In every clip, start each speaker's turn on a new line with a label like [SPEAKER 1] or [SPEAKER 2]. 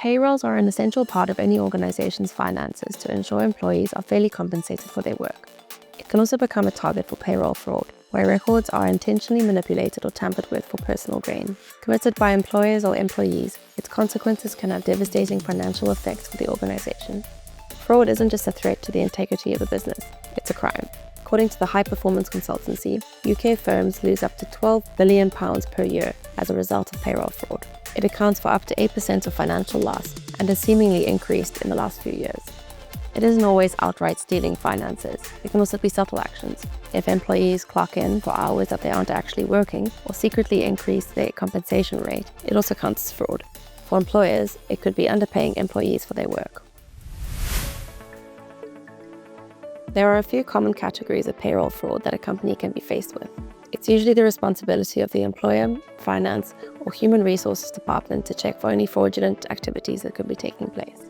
[SPEAKER 1] Payrolls are an essential part of any organization's finances to ensure employees are fairly compensated for their work. It can also become a target for payroll fraud, where records are intentionally manipulated or tampered with for personal gain. Committed by employers or employees, its consequences can have devastating financial effects for the organization. Fraud isn't just a threat to the integrity of a business, it's a crime. According to the high-performance consultancy, UK firms lose up to £12 billion per year as a result of payroll fraud. It accounts for up to 8% of financial loss and has seemingly increased in the last few years. It isn't always outright stealing finances. It can also be subtle actions. If employees clock in for hours that they aren't actually working or secretly increase their compensation rate, it also counts as fraud. For employers, it could be underpaying employees for their work. There are a few common categories of payroll fraud that a company can be faced with. It's usually the responsibility of the employer, finance, or human resources department to check for any fraudulent activities that could be taking place.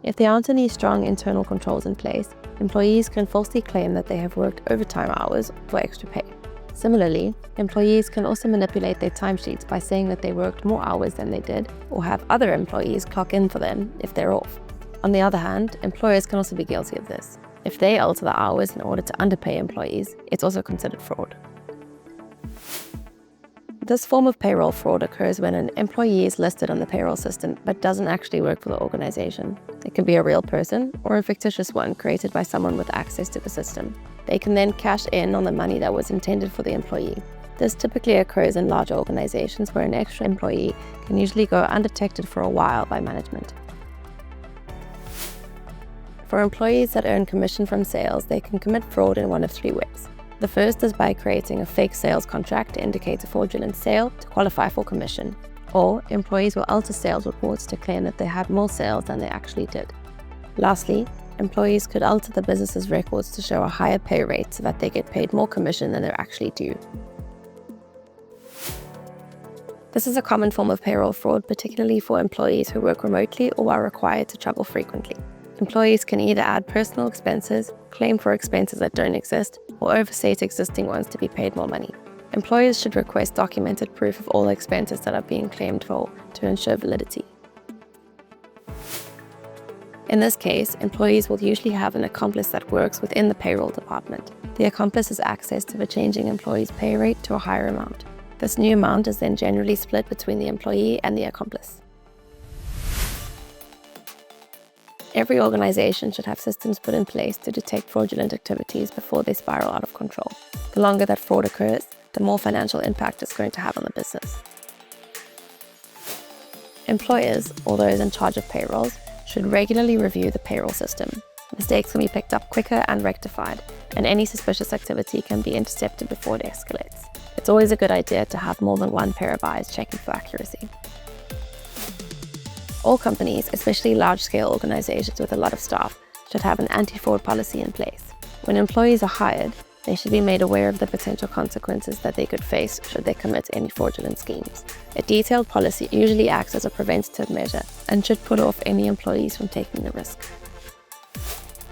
[SPEAKER 1] If there aren't any strong internal controls in place, employees can falsely claim that they have worked overtime hours for extra pay. Similarly, employees can also manipulate their timesheets by saying that they worked more hours than they did, or have other employees clock in for them if they're off. On the other hand, employers can also be guilty of this. If they alter the hours in order to underpay employees, it's also considered fraud. This form of payroll fraud occurs when an employee is listed on the payroll system but doesn't actually work for the organization. It can be a real person or a fictitious one created by someone with access to the system. They can then cash in on the money that was intended for the employee. This typically occurs in larger organizations where an extra employee can usually go undetected for a while by management. For employees that earn commission from sales, they can commit fraud in one of three ways. The first is by creating a fake sales contract to indicate a fraudulent sale to qualify for commission. Or employees will alter sales reports to claim that they had more sales than they actually did. Lastly, employees could alter the business's records to show a higher pay rate so that they get paid more commission than they're actually due. This is a common form of payroll fraud, particularly for employees who work remotely or are required to travel frequently. Employees can either add personal expenses, claim for expenses that don't exist, or overstate existing ones to be paid more money. Employers should request documented proof of all expenses that are being claimed for to ensure validity. In this case, employees will usually have an accomplice that works within the payroll department. The accomplice has access to the changing employee's pay rate to a higher amount. This new amount is then generally split between the employee and the accomplice. Every organization should have systems put in place to detect fraudulent activities before they spiral out of control. The longer that fraud occurs, the more financial impact it's going to have on the business. Employers, or those in charge of payrolls, should regularly review the payroll system. Mistakes can be picked up quicker and rectified, and any suspicious activity can be intercepted before it escalates. It's always a good idea to have more than one pair of eyes checking for accuracy. All companies, especially large-scale organizations with a lot of staff, should have an anti-fraud policy in place. When employees are hired, they should be made aware of the potential consequences that they could face should they commit any fraudulent schemes. A detailed policy usually acts as a preventative measure and should put off any employees from taking the risk.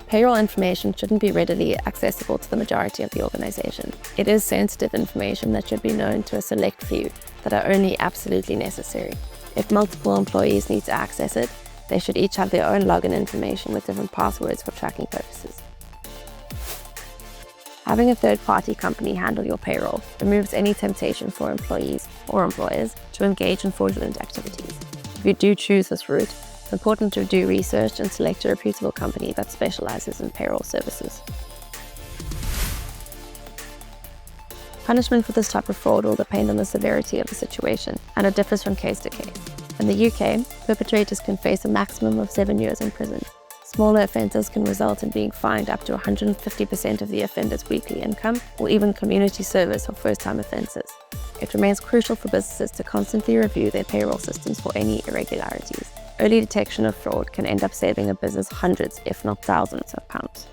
[SPEAKER 1] Payroll information shouldn't be readily accessible to the majority of the organization. It is sensitive information that should be known to a select few that are only absolutely necessary. If multiple employees need to access it, they should each have their own login information with different passwords for tracking purposes. Having a third-party company handle your payroll removes any temptation for employees or employers to engage in fraudulent activities. If you do choose this route, it's important to do research and select a reputable company that specializes in payroll services. Punishment for this type of fraud will depend on the severity of the situation, and it differs from case to case. In the UK, perpetrators can face a maximum of 7 years in prison. Smaller offences can result in being fined up to 150% of the offender's weekly income, or even community service for first-time offences. It remains crucial for businesses to constantly review their payroll systems for any irregularities. Early detection of fraud can end up saving a business hundreds, if not thousands, of pounds.